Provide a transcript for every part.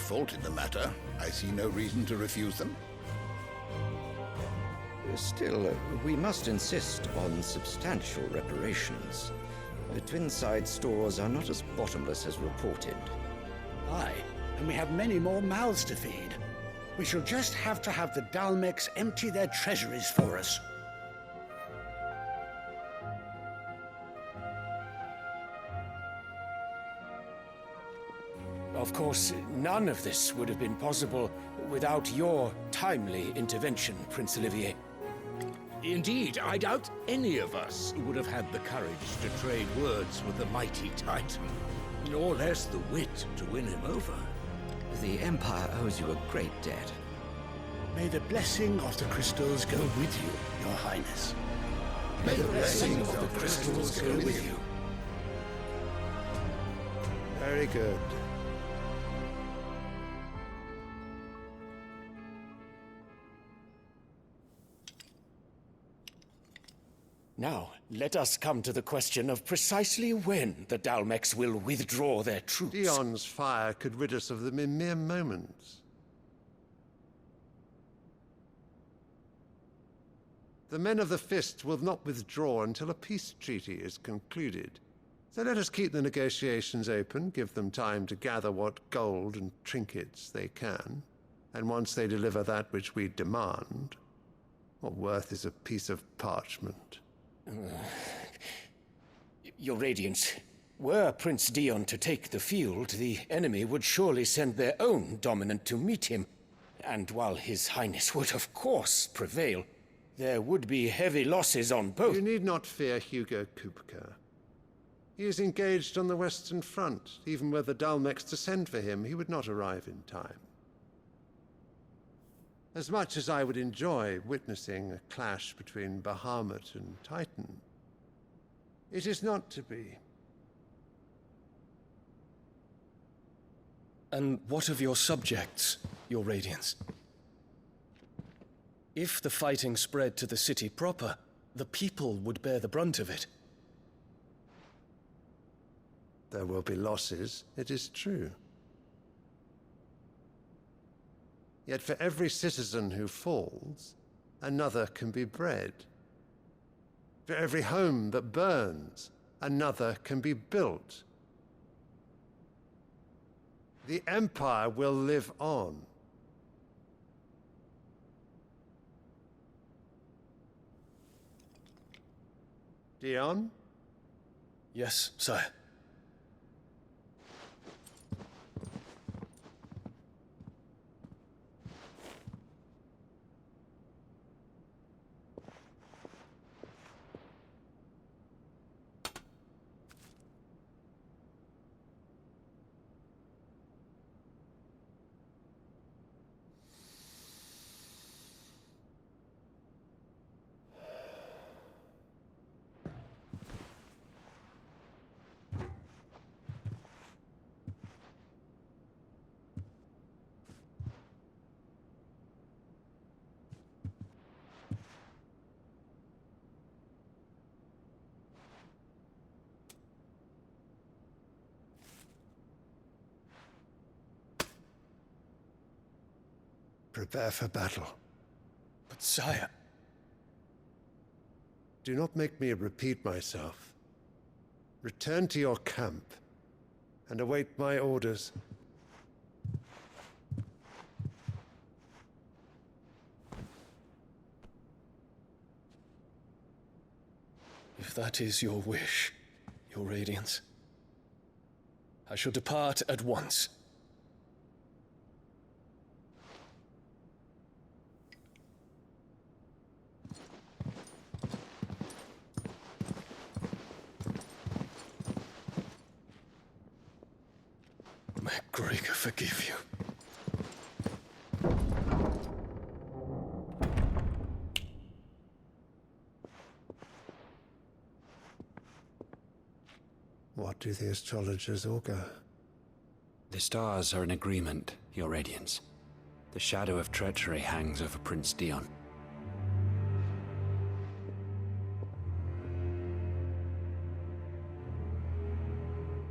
fault in the matter, I see no reason to refuse them. Still, we must insist on substantial reparations. The Twinside stores are not as bottomless as reported. Aye, and we have many more mouths to feed. We shall just have to have the Dalmex empty their treasuries for us. Of course, none of this would have been possible without your timely intervention, Prince Olivier. Indeed, I doubt any of us would have had the courage to trade words with the mighty Titan, nor less the wit to win him over. The Empire owes you a great debt. May the blessing of the crystals go with you, Your Highness. May the blessing of the crystals go with you. Very good. Now, let us come to the question of precisely when the Dalmex will withdraw their troops. Dion's fire could rid us of them in mere moments. The men of the Fist will not withdraw until a peace treaty is concluded. So let us keep the negotiations open, give them time to gather what gold and trinkets they can, and once they deliver that which we demand, what worth is a piece of parchment? Your Radiance, were Prince Dion to take the field, the enemy would surely send their own dominant to meet him. And while His Highness would of course prevail, there would be heavy losses on both. You need not fear Hugo Kupka. He is engaged on the Western Front. Even were the Dalmex to send for him, he would not arrive in time. As much as I would enjoy witnessing a clash between Bahamut and Titan, it is not to be. And what of your subjects, Your Radiance? If the fighting spread to the city proper, the people would bear the brunt of it. There will be losses, it is true. Yet for every citizen who falls, another can be bred. For every home that burns, another can be built. The Empire will live on. Dion? Yes, sire. Prepare for battle. But sire... Do not make me repeat myself. Return to your camp and await my orders. If that is your wish, Your Radiance, I shall depart at once. May Gregor forgive you. What do the astrologers augur? The stars are in agreement, Your Radiance. The shadow of treachery hangs over Prince Dion.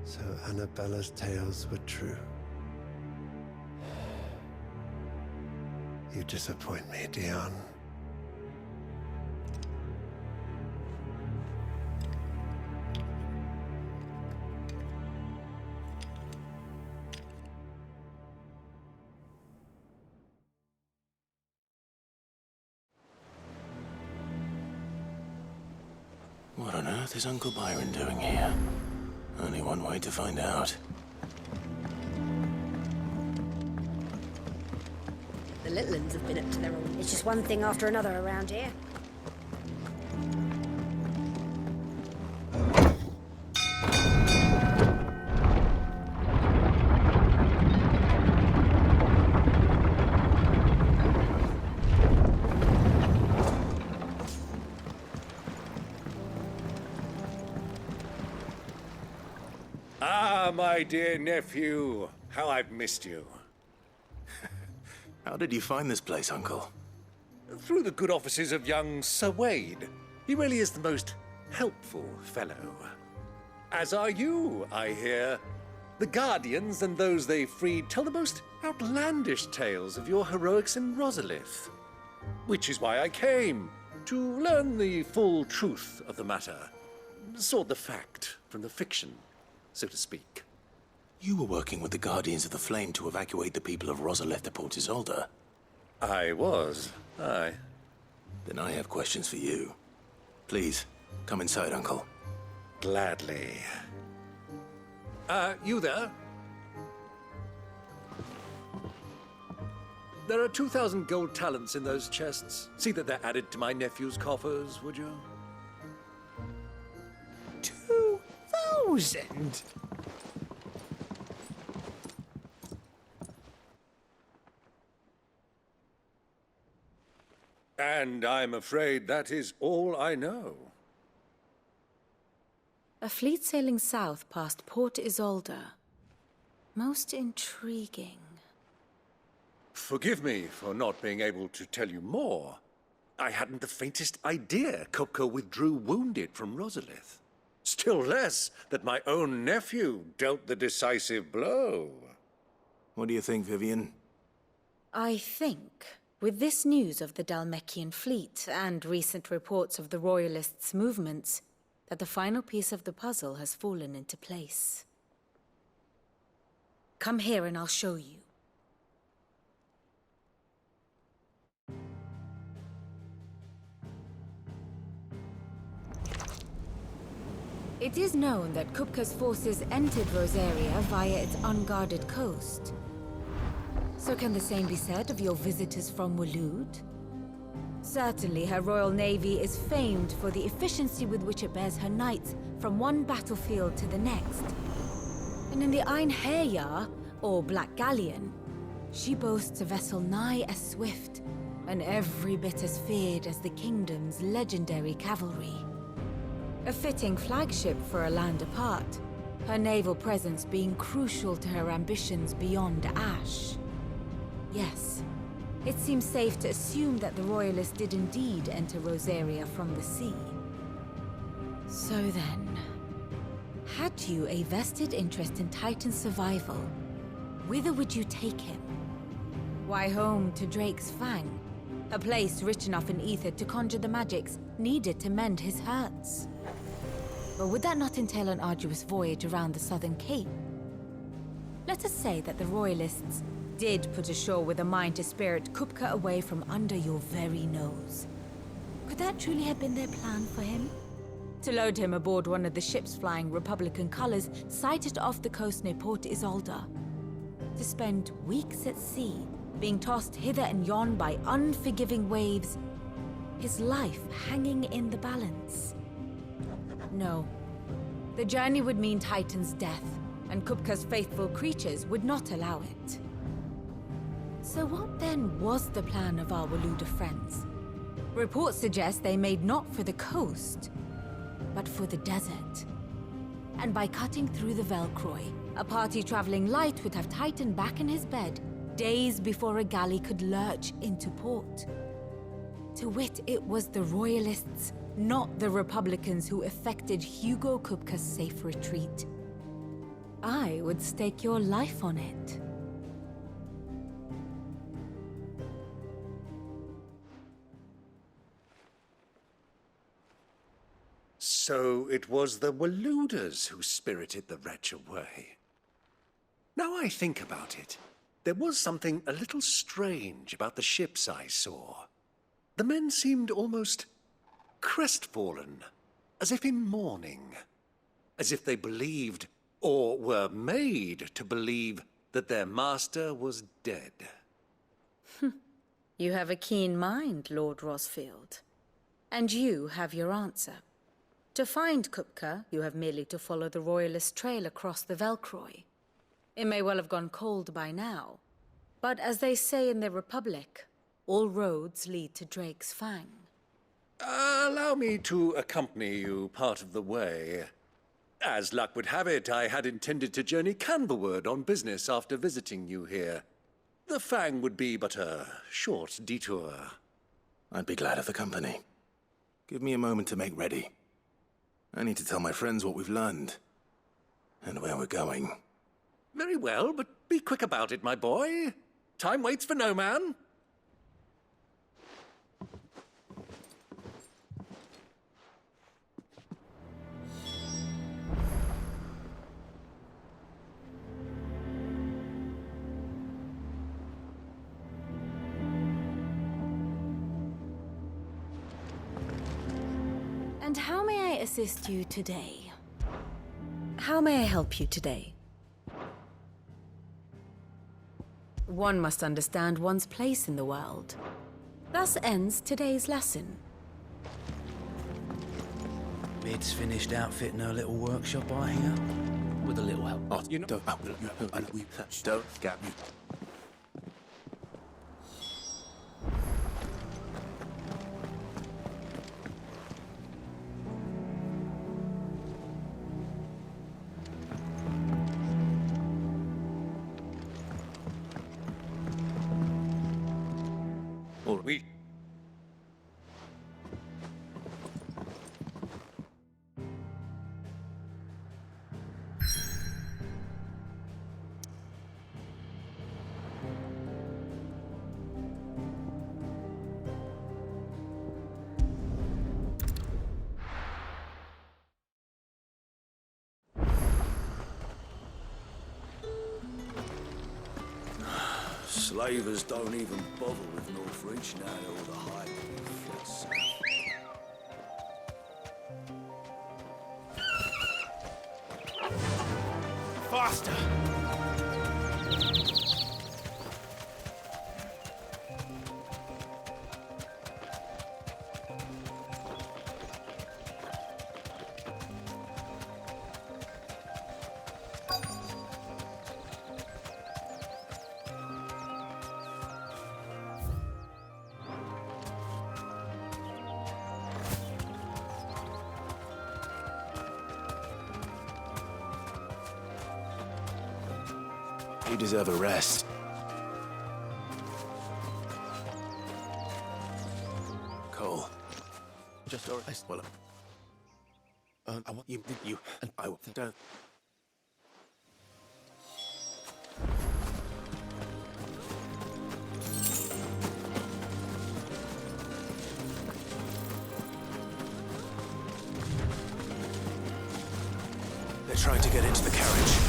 So Annabella's tales were true. You disappoint me, Dion. What on earth is Uncle Byron doing here? Only one way to find out. The little ones have been up to their own. It's just one thing after another around here. Ah, my dear nephew. How I've missed you. How did you find this place, Uncle? Through the good offices of young Sir Wade. He really is the most helpful fellow. As are you, I hear. The Guardians and those they freed tell the most outlandish tales of your heroics in Rosalith. Which is why I came, to learn the full truth of the matter. Sort the fact from the fiction, so to speak. You were working with the Guardians of the Flame to evacuate the people of Rosalith to Port Isolde. I was, aye. Then I have questions for you. Please, come inside, Uncle. Gladly. You there? There are 2,000 gold talents in those chests. See that they're added to my nephew's coffers, would you? 2,000? And I'm afraid that is all I know. A fleet sailing south past Port Isolde. Most intriguing. Forgive me for not being able to tell you more. I hadn't the faintest idea Kupka withdrew wounded from Rosalith. Still less that my own nephew dealt the decisive blow. What do you think, Vivian? I think, with this news of the Dhalmekian fleet and recent reports of the Royalists' movements, that the final piece of the puzzle has fallen into place. Come here and I'll show you. It is known that Kupka's forces entered Rosaria via its unguarded coast. So can the same be said of your visitors from Waloed? Certainly, her Royal Navy is famed for the efficiency with which it bears her knights from one battlefield to the next. And in the Einherjar, or Black Galleon, she boasts a vessel nigh as swift and every bit as feared as the kingdom's legendary cavalry. A fitting flagship for a land apart, her naval presence being crucial to her ambitions beyond Ash. Yes, it seems safe to assume that the Royalists did indeed enter Rosaria from the sea. So then, had you a vested interest in Titan's survival, whither would you take him? Why, home to Drake's Fang, a place rich enough in ether to conjure the magics needed to mend his hurts. But would that not entail an arduous voyage around the southern cape? Let us say that the Royalists did put ashore with a mind to spirit Kupka away from under your very nose. Could that truly have been their plan for him? To load him aboard one of the ships flying Republican colors sighted off the coast near Port Isolde. To spend weeks at sea, being tossed hither and yon by unforgiving waves, his life hanging in the balance. No. The journey would mean Titan's death, and Kupka's faithful creatures would not allow it. So what then was the plan of our Waloed friends? Reports suggest they made not for the coast, but for the desert. And by cutting through the Velcroy, a party traveling light would have Titan back in his bed days before a galley could lurch into port. To wit, it was the Royalists, not the Republicans, who effected Hugo Kupka's safe retreat. I would stake your life on it. So it was the Waluders who spirited the wretch away. Now I think about it, there was something a little strange about the ships I saw. The men seemed almost crestfallen, as if in mourning, as if they believed, or were made to believe, that their master was dead. You have a keen mind, Lord Rosfield. And you have your answer. To find Kupka, you have merely to follow the Royalist trail across the Velcroy. It may well have gone cold by now, but as they say in the Republic, all roads lead to Drake's Fang. Allow me to accompany you part of the way. As luck would have it, I had intended to journey Canberward on business after visiting you here. The Fang would be but a short detour. I'd be glad of the company. Give me a moment to make ready. I need to tell my friends what we've learned. And where we're going. Very well, but be quick about it, my boy. Time waits for no man. And how may I assist you today? How may I help you today? One must understand one's place in the world. Thus ends today's lesson. Bed's finished outfitting her little workshop, I hear. With a little help. Oh, you know, don't get me. We... Slavers don't even bother with Northreach now all the hype flits. Faster! You deserve a rest. Cole. Just Well, I want you. I don't. They're trying to get into the carriage.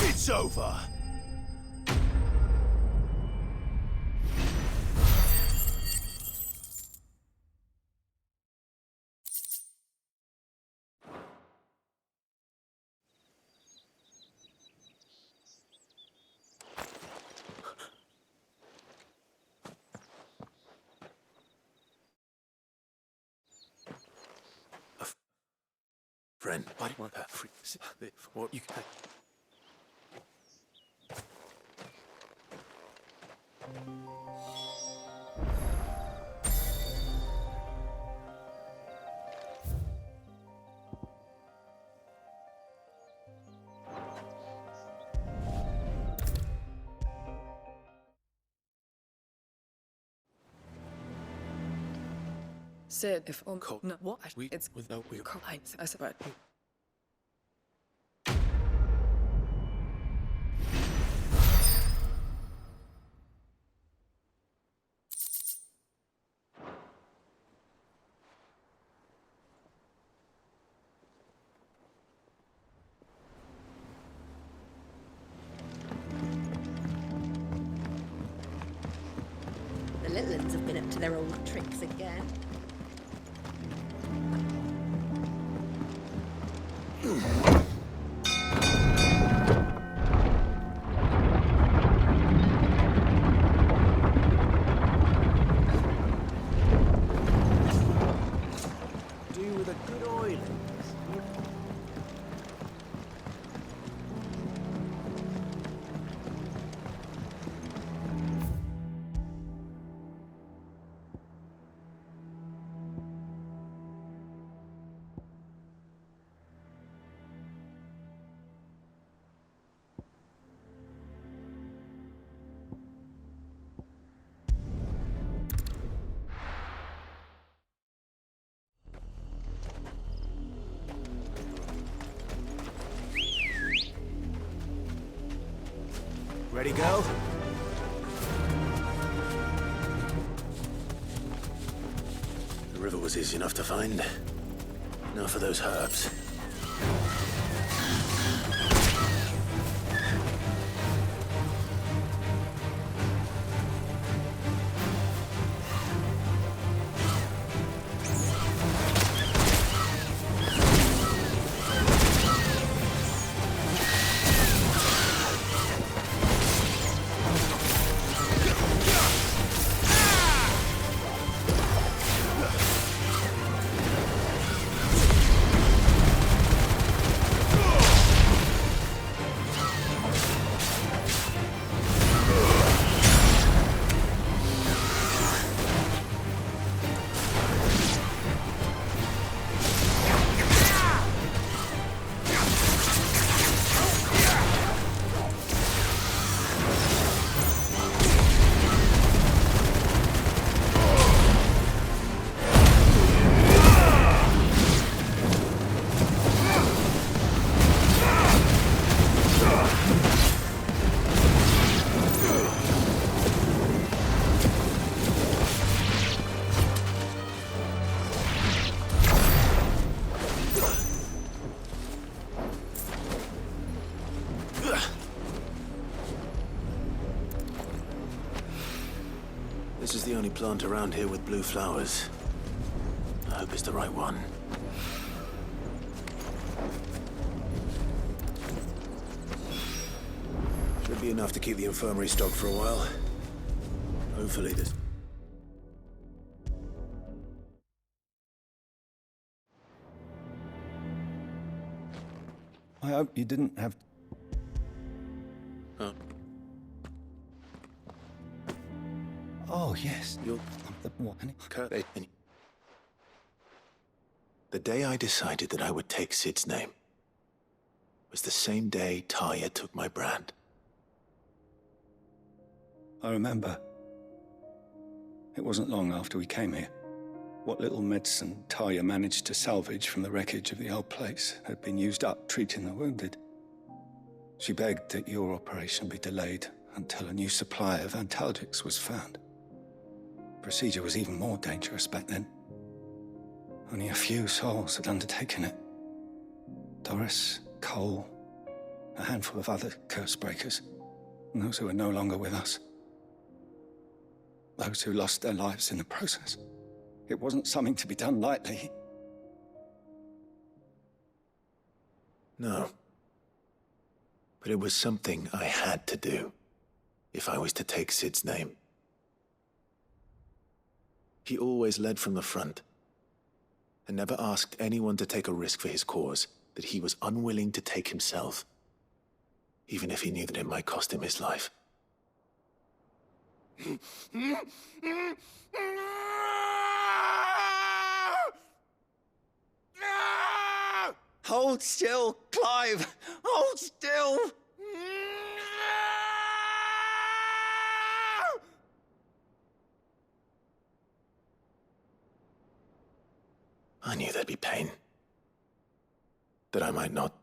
It's over. Friend, why do you want that? What you can... Said if no what We it's with no we I said The little ones have been up to their old tricks again. Do with a good oil. Ready, go? The river was easy enough to find. Now for those herbs. This is the only plant around here with blue flowers. I hope it's the right one. Should be enough to keep the infirmary stocked for a while. Hopefully this... I hope you didn't have... Huh? Oh, yes. You're... The what? The day I decided that I would take Sid's name was the same day Talia took my brand. I remember. It wasn't long after we came here. What little medicine Talia managed to salvage from the wreckage of the old place had been used up treating the wounded. She begged that your operation be delayed until a new supply of antalgics was found. Procedure was even more dangerous back then. Only a few souls had undertaken it. Doris, Cole, a handful of other curse breakers, and those who are no longer with us. Those who lost their lives in the process. It wasn't something to be done lightly. No. But it was something I had to do, if I was to take Sid's name. He always led from the front, and never asked anyone to take a risk for his cause that he was unwilling to take himself, even if he knew that it might cost him his life. Hold still, Clive! Hold still! I knew there'd be pain. That I might not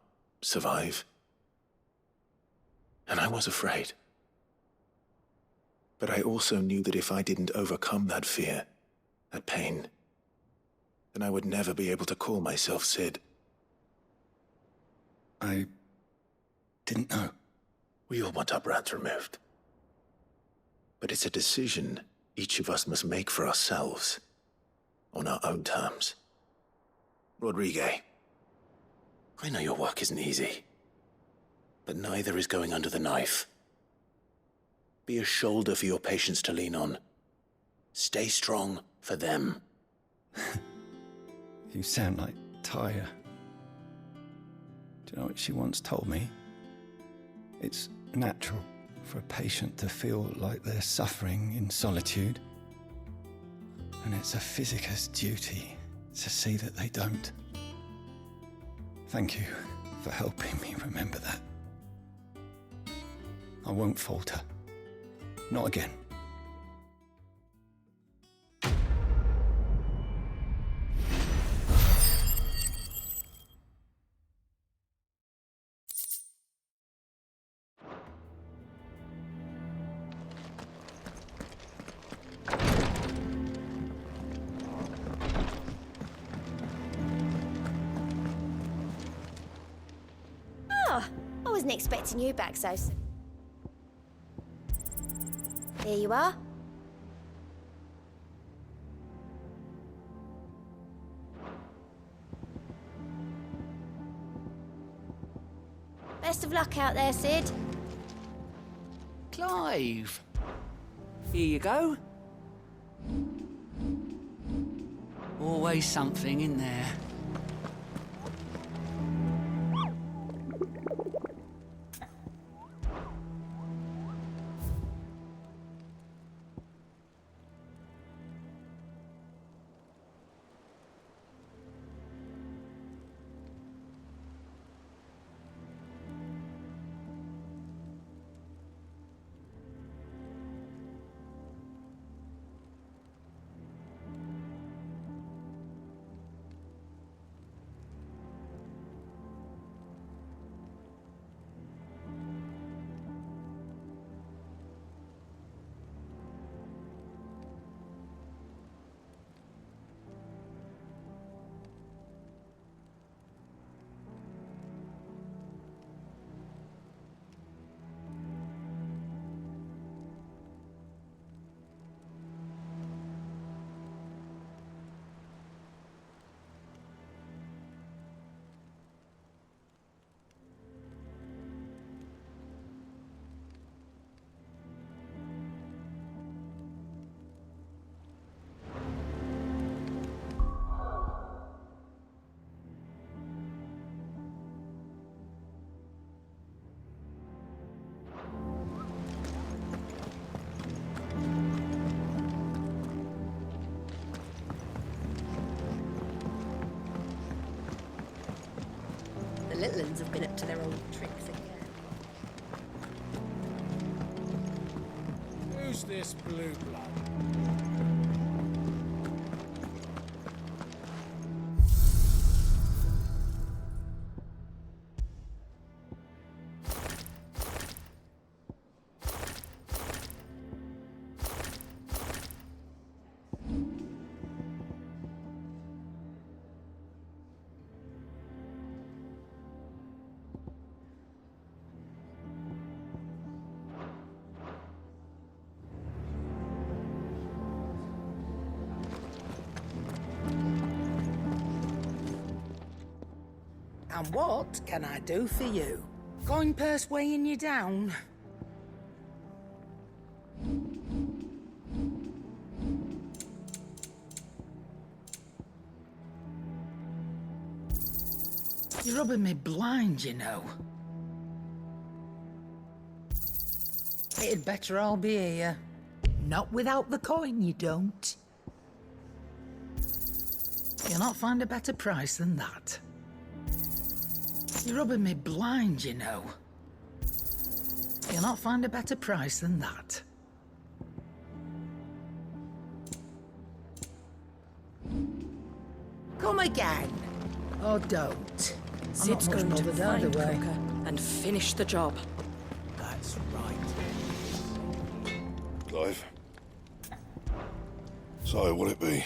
survive. And I was afraid. But I also knew that if I didn't overcome that fear, that pain, then I would never be able to call myself Sid. I didn't know. We all want our brands removed. But it's a decision each of us must make for ourselves, on our own terms. Rodrigue, I know your work isn't easy, but neither is going under the knife. Be a shoulder for your patients to lean on. Stay strong for them. You sound like Tyre. Do you know what she once told me? It's natural for a patient to feel like they're suffering in solitude. And it's a physicist's duty to see that they don't. Thank you for helping me remember that. I won't falter. Not again. I wasn't expecting you back so soon. Here you are. Best of luck out there, Sid. Clive. Here you go. Always something in there. The little ones have been up to their old tricks again. Who's this blue blood? And what can I do for you? Coin purse weighing you down? You're rubbing me blind, you know. It'd better all be here. Not without the coin, you don't. You'll not find a better price than that. You're rubbing me blind, you know. You'll not find a better price than that. Come again. Or don't. Sid's going to find Croker and finish the job. That's right. Clive. So, what'll it be?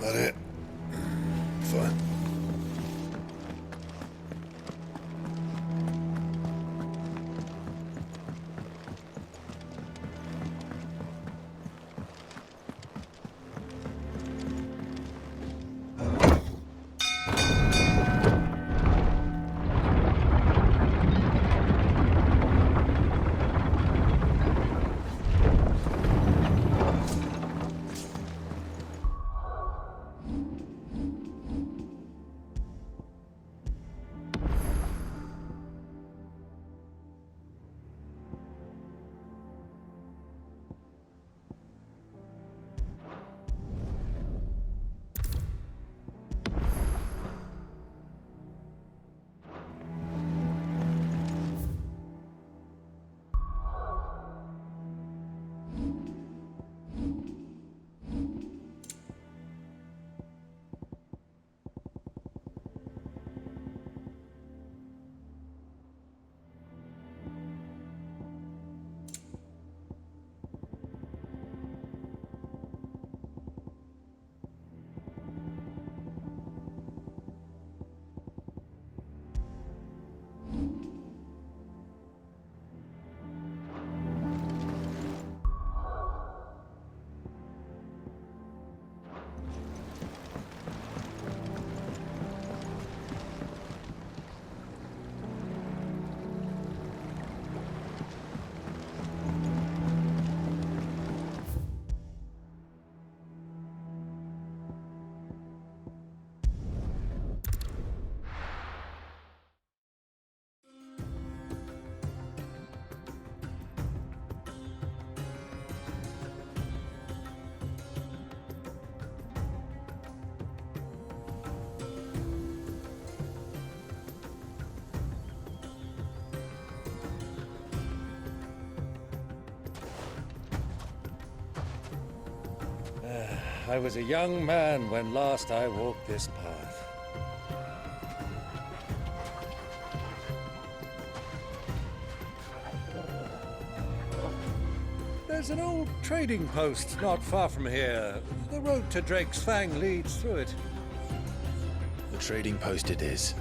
That it? Fine. I was a young man when last I walked this path. There's an old trading post not far from here. The road to Drake's Fang leads through it. The trading post it is.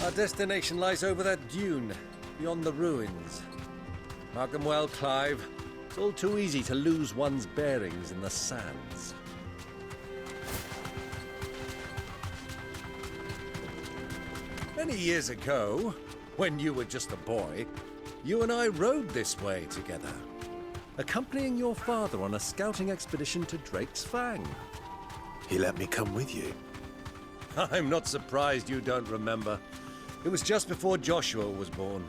Our destination lies over that dune, beyond the ruins. Mark them well, Clive. It's all too easy to lose one's bearings in the sands. Many years ago, when you were just a boy, you and I rode this way together, accompanying your father on a scouting expedition to Drake's Fang. He let me come with you. I'm not surprised you don't remember. It was just before Joshua was born.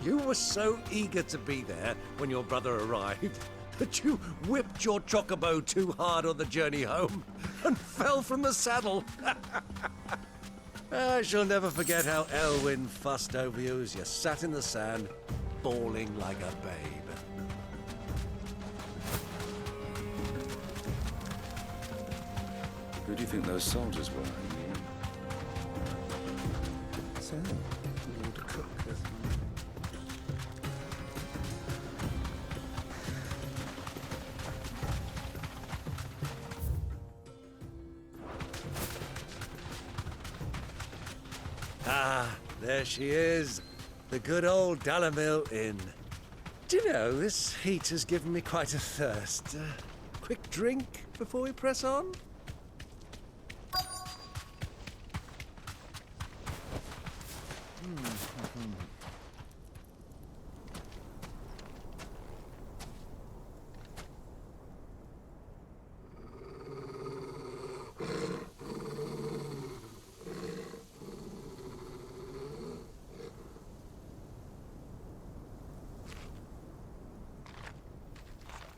You were so eager to be there when your brother arrived that you whipped your chocobo too hard on the journey home and fell from the saddle. I shall never forget how Elwyn fussed over you as you sat in the sand, bawling like a babe. Who do you think those soldiers were? So, Lord Cook. Ah, there she is. The good old Dalamil Inn. Do you know, this heat has given me quite a thirst. Quick drink before we press on?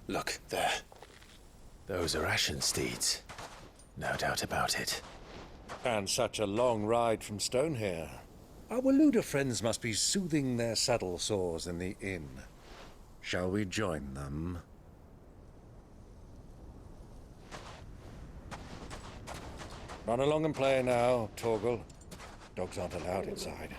Look, there. Those are Ashen steeds. No doubt about it. And such a long ride from Stonehair. Our Waluda friends must be soothing their saddle sores in the inn. Shall we join them? Run along and play now, Torgal. Dogs aren't allowed inside.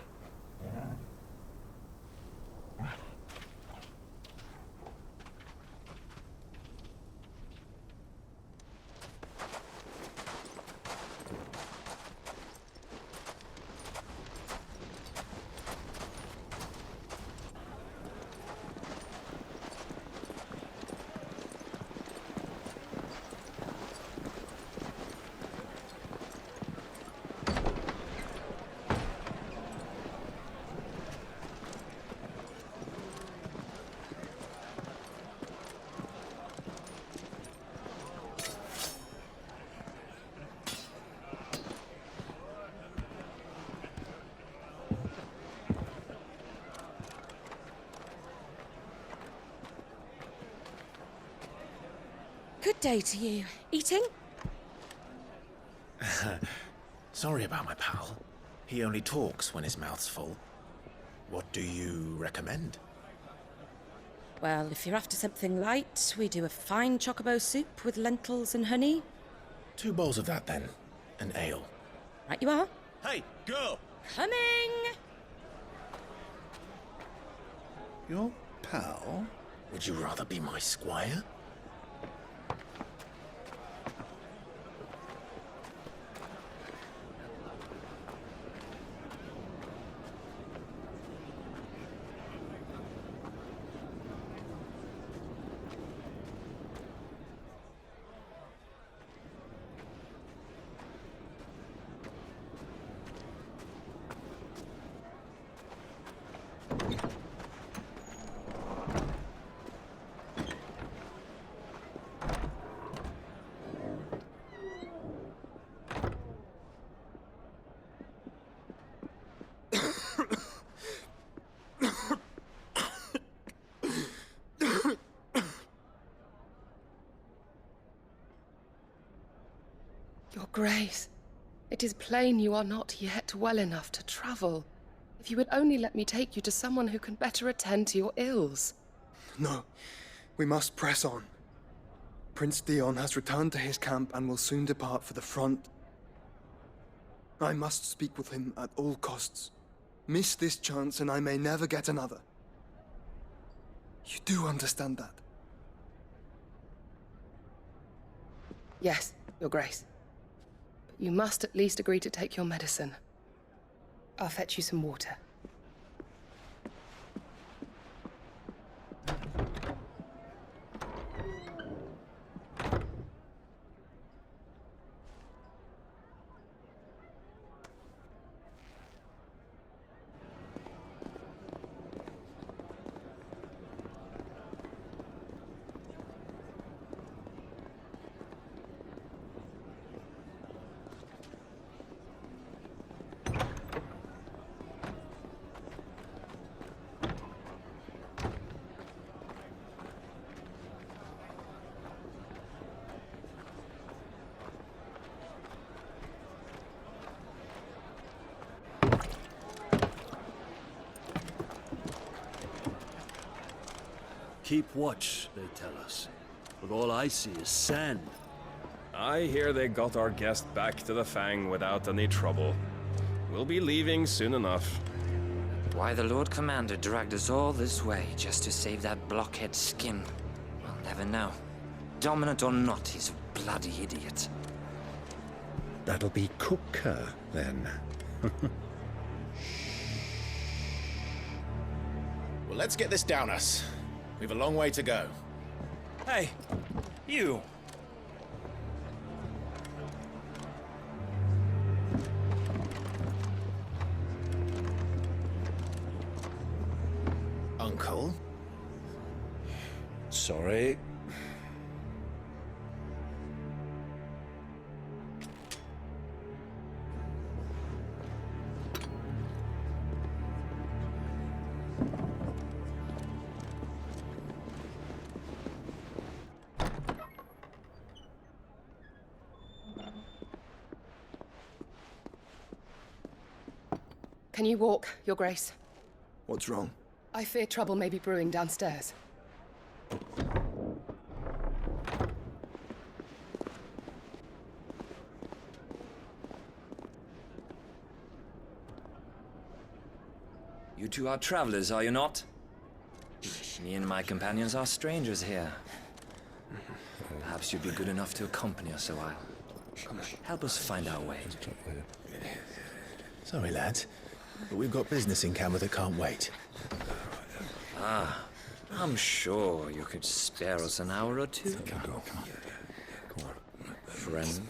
Good day to you. Eating? Sorry about my pal. He only talks when his mouth's full. What do you recommend? Well, if you're after something light, we do a fine chocobo soup with lentils and honey. 2 bowls of that, then. An ale. Right you are. Hey, girl! Coming! Your pal? Would you rather be my squire? Your Grace, it is plain you are not yet well enough to travel. If you would only let me take you to someone who can better attend to your ills. No, we must press on. Prince Dion has returned to his camp and will soon depart for the front. I must speak with him at all costs. Miss this chance and I may never get another. You do understand that? Yes, Your Grace. But you must at least agree to take your medicine. I'll fetch you some water. Keep watch, they tell us. But all I see is sand. I hear they got our guest back to the Fang without any trouble. We'll be leaving soon enough. Why the Lord Commander dragged us all this way just to save that blockhead Skim, we'll never know. Dominant or not, he's a bloody idiot. That'll be Kupka, then. Well, let's get this down us. We've a long way to go. Hey, you! Uncle? Sorry. Can you walk, Your Grace? What's wrong? I fear trouble may be brewing downstairs. You two are travelers, are you not? Me and my companions are strangers here. Perhaps you'd be good enough to accompany us a while. Help us find our way. Sorry, lads, but we've got business in camera that can't wait. Ah, I'm sure you could spare us an hour or two. Come on. Friend.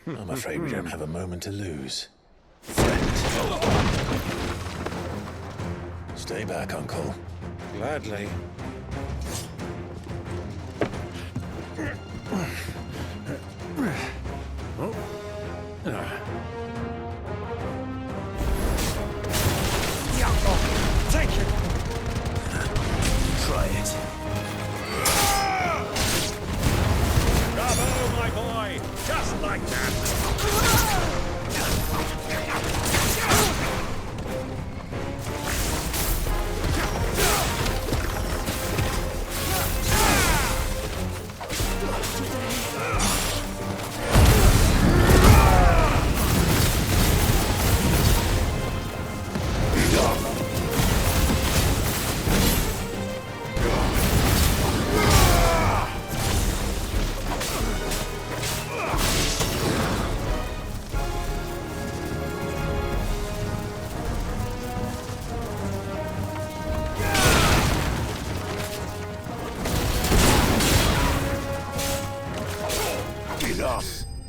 I'm afraid we don't have a moment to lose. Stay back, Uncle. Gladly. Take it! Try it. Bravo, my boy! Just like that!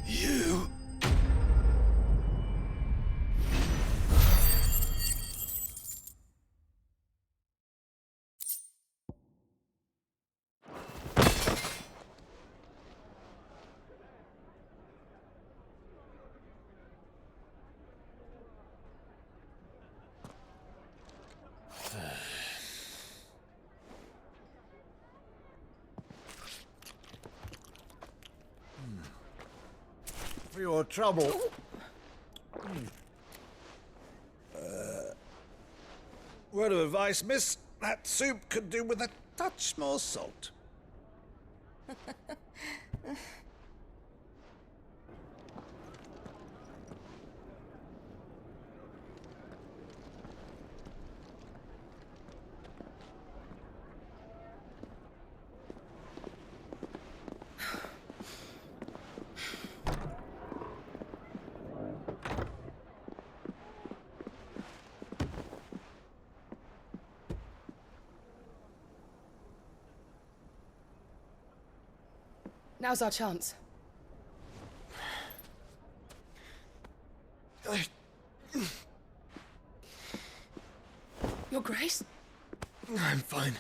You? For your trouble. Word of advice, miss. That soup could do with a touch more salt. Now's our chance. Your Grace? I'm fine.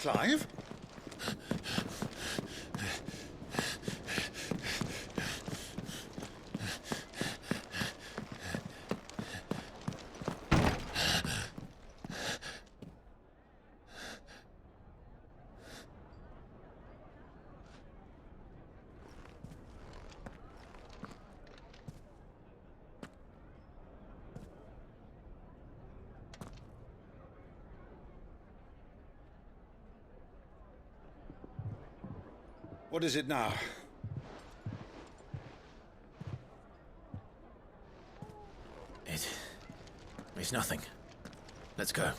Clive? What is it now? It's nothing. Let's go.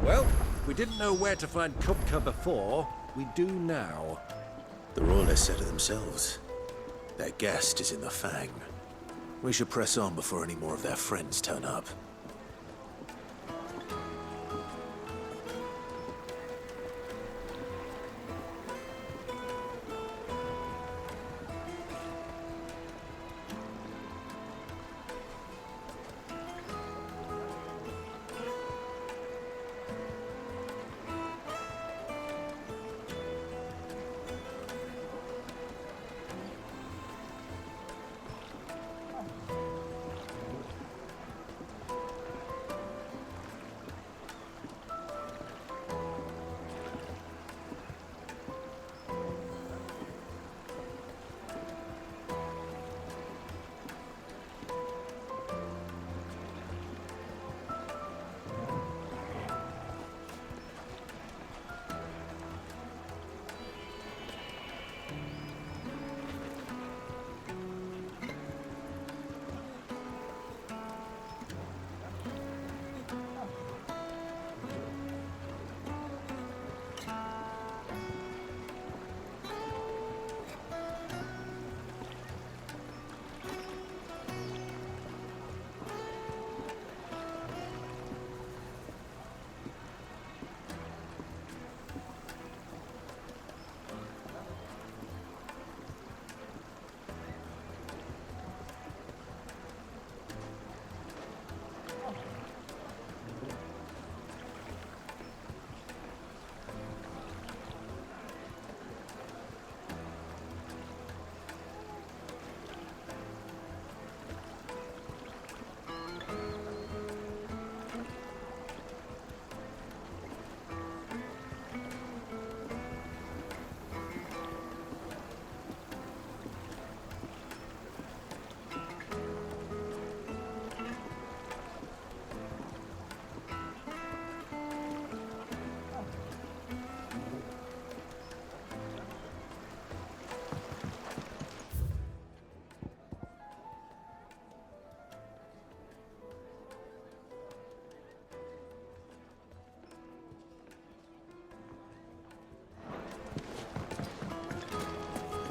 Well, we didn't know where to find Kupka before. We do now. The Royalists said it themselves. Their guest is in the Fang. We should press on before any more of their friends turn up.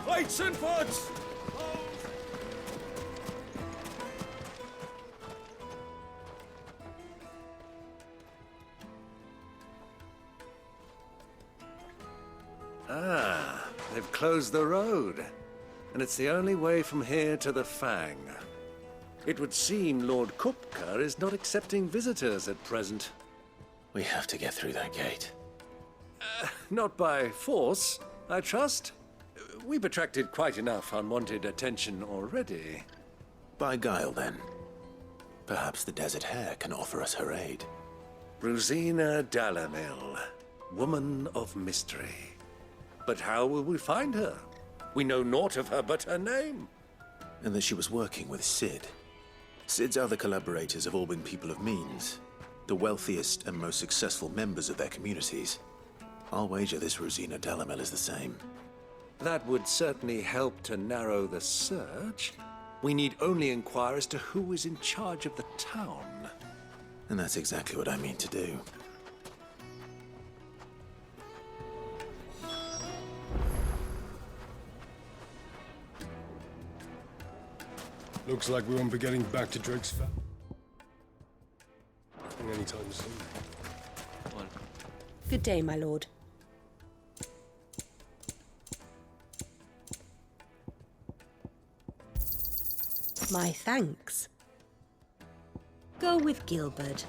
Lights and foots! Ah, they've closed the road. And it's the only way from here to the Fang. It would seem Lord Kupka is not accepting visitors at present. We have to get through that gate. Not by force, I trust. We've attracted quite enough unwanted attention already. By guile, then. Perhaps the Desert Hare can offer us her aid. Rosina Dalamil, woman of mystery. But how will we find her? We know naught of her but her name. And that she was working with Sid. Sid's other collaborators have all been people of means, the wealthiest and most successful members of their communities. I'll wager this Rosina Delamel is the same. That would certainly help to narrow the search. We need only inquire as to who is in charge of the town. And that's exactly what I mean to do. Looks like we won't be getting back to Drake's Fell anytime soon. Good day, my lord. My thanks. Go with Gilbert.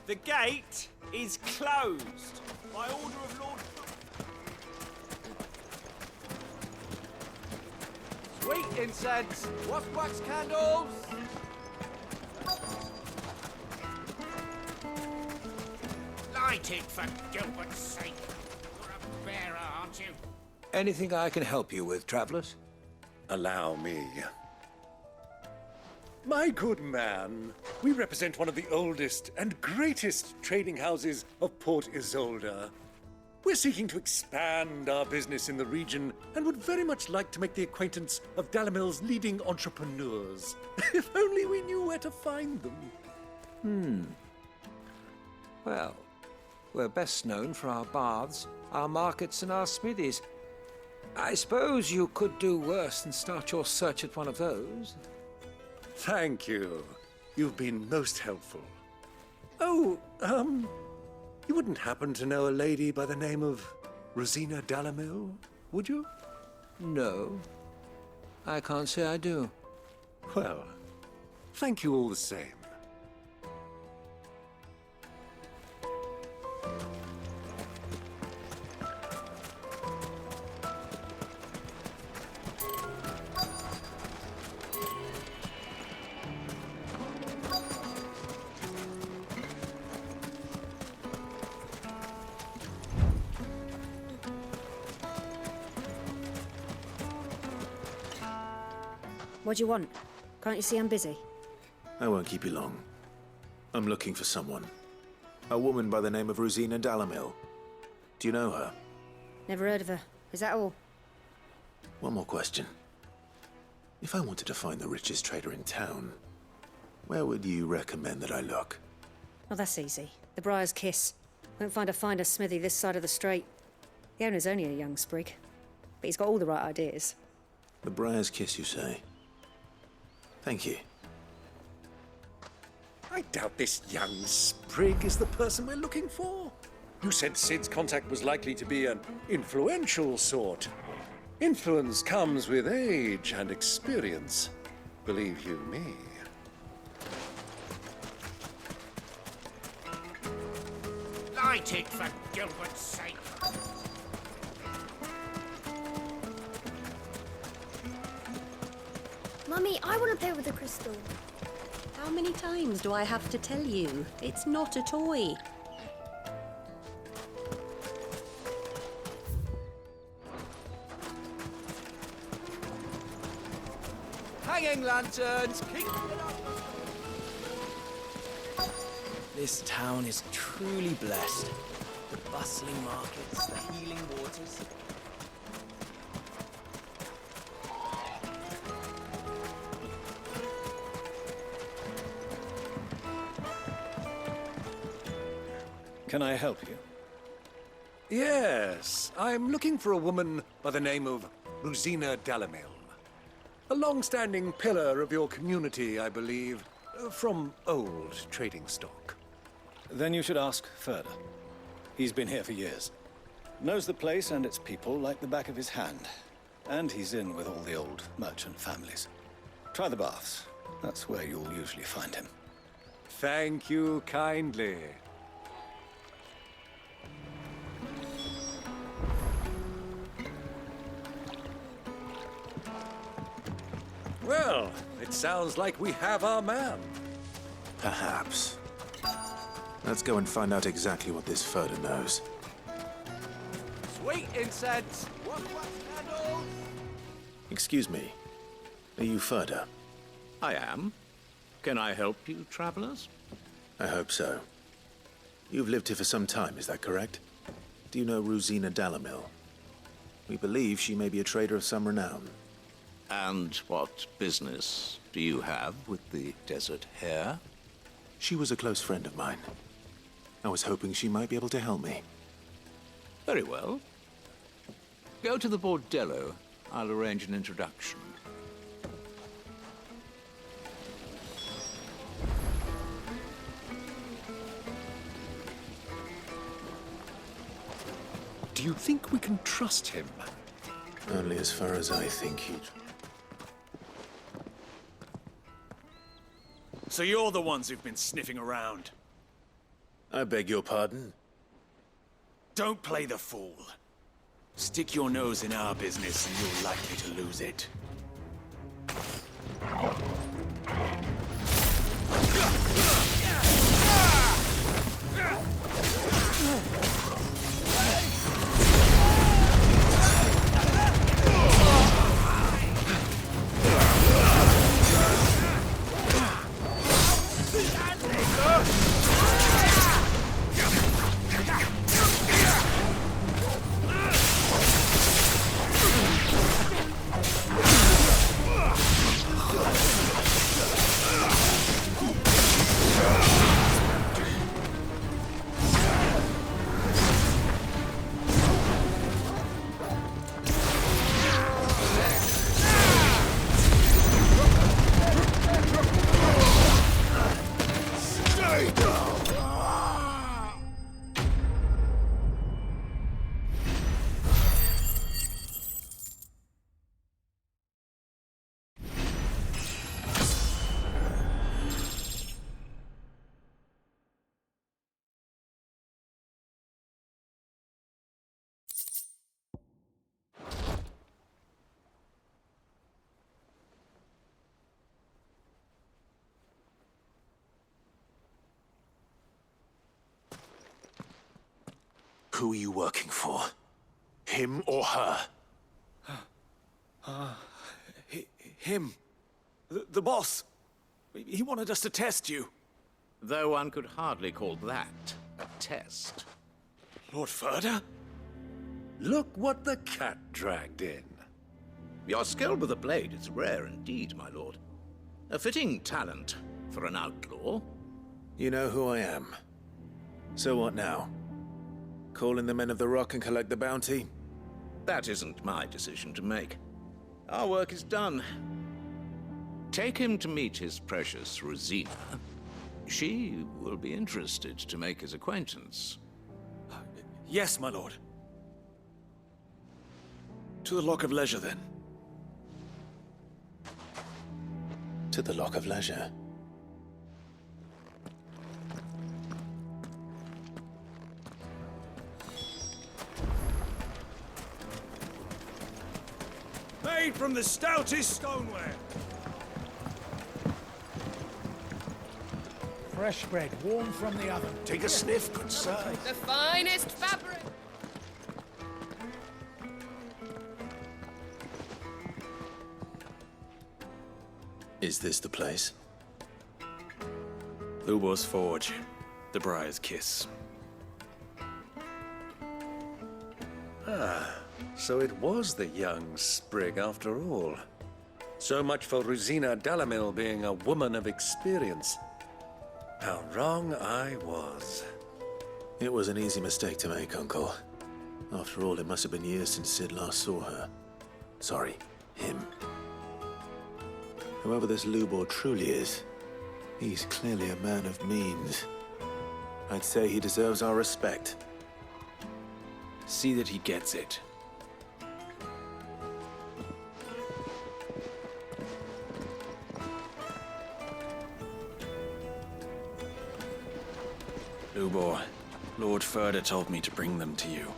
The gate is closed by order of Lord. Sweet incense, wax candles. Light it for Gilbert's sake. You're a bearer, aren't you? Anything I can help you with, travelers? Allow me. My good man, we represent one of the oldest and greatest trading houses of Port Isolde. We're seeking to expand our business in the region and would very much like to make the acquaintance of Dalamel's leading entrepreneurs. If only we knew where to find them. Well, we're best known for our baths, our markets, and our smithies. I suppose you could do worse than start your search at one of those. Thank you. You've been most helpful. Oh, you wouldn't happen to know a lady by the name of Rosina Delamel, would you? No, I can't say I do. Well, thank you all the same. What do you want? Can't you see I'm busy? I won't keep you long. I'm looking for someone. A woman by the name of Rosina Delamel. Do you know her? Never heard of her. Is that all? One more question. If I wanted to find the richest trader in town, where would you recommend that I look? Well, that's easy. The Briar's Kiss. Won't find a finer smithy this side of the strait. The owner's only a young sprig, but he's got all the right ideas. The Briar's Kiss, you say? Thank you. I doubt this young sprig is the person we're looking for. You said Sid's contact was likely to be an influential sort. Influence comes with age and experience, believe you me. Light it for Gilbert's sake. Mummy, I want to play with the crystal. How many times do I have to tell you? It's not a toy. Hanging lanterns, keep it up. This town is truly blessed. The bustling markets, the healing waters. Can I help you? Yes, I'm looking for a woman by the name of Rosina Delamel. A long-standing pillar of your community, I believe, from old trading stock. Then you should ask Further. He's been here for years. Knows the place and its people like the back of his hand. And he's in with all the old merchant families. Try the baths. That's where you'll usually find him. Thank you kindly. Well, it sounds like we have our man. Perhaps. Let's go and find out exactly what this Further knows. Sweet incense, wax candles. Excuse me. Are you Further? I am. Can I help you, travelers? I hope so. You've lived here for some time, is that correct? Do you know Rosina Dalamil? We believe she may be a trader of some renown. And what business do you have with the Desert Hare? She was a close friend of mine. I was hoping she might be able to help me. Very well. Go to the bordello. I'll arrange an introduction. Do you think we can trust him? Only as far as I think he'd... So you're the ones who've been sniffing around? I beg your pardon? Don't play the fool. Stick your nose in our business and you're likely to lose it. Who are you working for? Him or her? Him. The boss. He wanted us to test you. Though one could hardly call that a test. Lord Ferda? Look what the cat dragged in. Your skill with a blade is rare indeed, my lord. A fitting talent for an outlaw. You know who I am. So what now? Call in the Men of the Rock and collect the bounty? That isn't my decision to make. Our work is done. Take him to meet his precious Rosina. She will be interested to make his acquaintance. Yes, my lord. To the Lock of Leisure, then. To the Lock of Leisure. Made from the stoutest stoneware. Fresh bread, warm from the oven. Take a sniff, good sir. The finest fabric! Is this the place? Lubor's Forge. The Briar's Kiss. Ah, so it was the young sprig after all. So much for Rosina Dalamil being a woman of experience. How wrong I was. It was an easy mistake to make, Uncle. After all, it must have been years since Sid last saw her. Sorry, him. Whoever this Lubor truly is, he's clearly a man of means. I'd say he deserves our respect. See that he gets it. Lubor, Lord Ferda told me to bring them to you.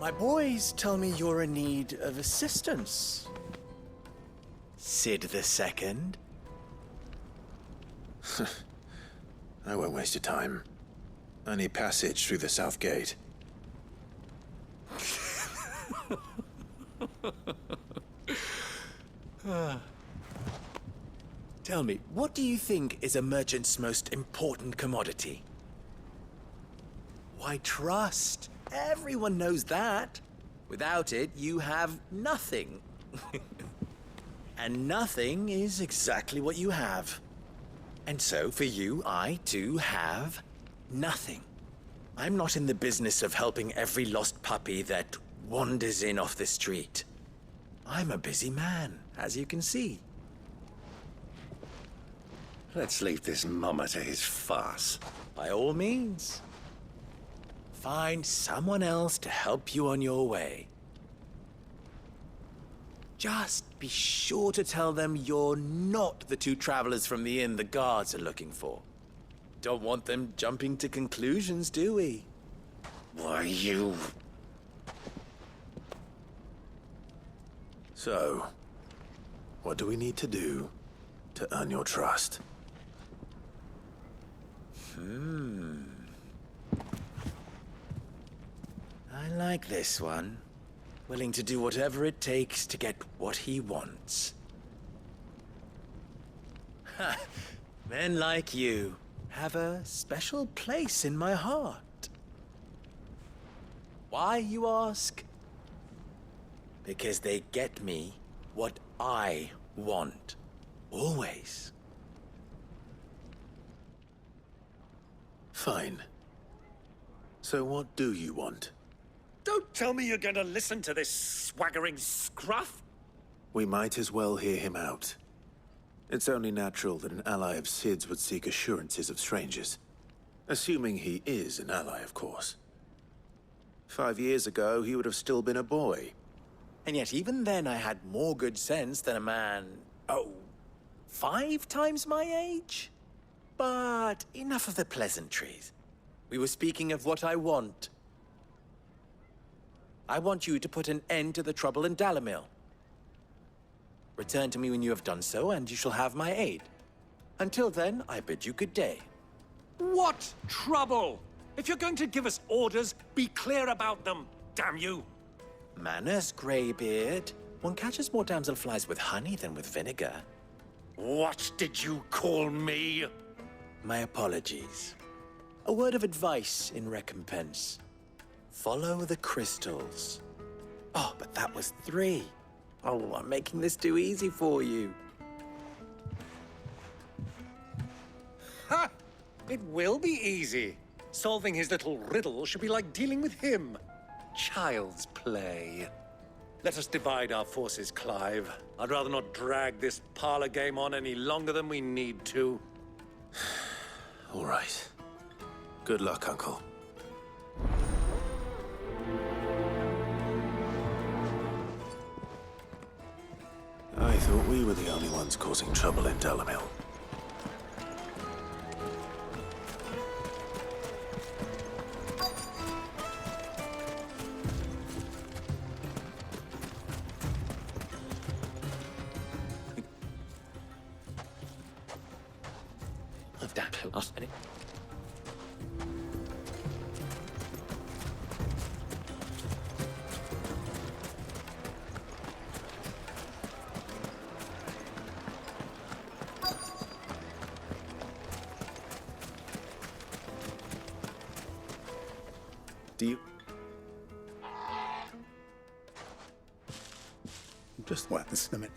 My boys tell me you're in need of assistance. Sid the Second? I won't waste your time. I need passage through the south gate. Tell me, what do you think is a merchant's most important commodity? Why, trust. Everyone knows that. Without it, you have nothing. And nothing is exactly what you have. And so, for you, I, too, have nothing. I'm not in the business of helping every lost puppy that wanders in off the street. I'm a busy man, as you can see. Let's leave this mummer to his farce. By all means. Find someone else to help you on your way. Just be sure to tell them you're not the two travelers from the inn the guards are looking for. Don't want them jumping to conclusions, do we? Why, you... So, what do we need to do to earn your trust? I like this one. Willing to do whatever it takes to get what he wants. Ha! Men like you have a special place in my heart. Why, you ask? Because they get me what I want. Always. Fine. So what do you want? Don't tell me you're going to listen to this swaggering scruff. We might as well hear him out. It's only natural that an ally of Sid's would seek assurances of strangers. Assuming he is an ally, of course. 5 years ago, he would have still been a boy. And yet even then I had more good sense than a man, 5 times my age? But enough of the pleasantries. We were speaking of what I want. I want you to put an end to the trouble in Dalamil. Return to me when you have done so, and you shall have my aid. Until then, I bid you good day. What trouble? If you're going to give us orders, be clear about them, damn you! Manners, Greybeard. One catches more damselflies with honey than with vinegar. What did you call me? My apologies. A word of advice in recompense. Follow the crystals. Oh, but that was 3. Oh, I'm making this too easy for you. Ha! It will be easy. Solving his little riddle should be like dealing with him. Child's play. Let us divide our forces, Clive. I'd rather not drag this parlor game on any longer than we need to. All right. Good luck, Uncle. I thought we were the only ones causing trouble in Dalamil. Do you... Just once a minute.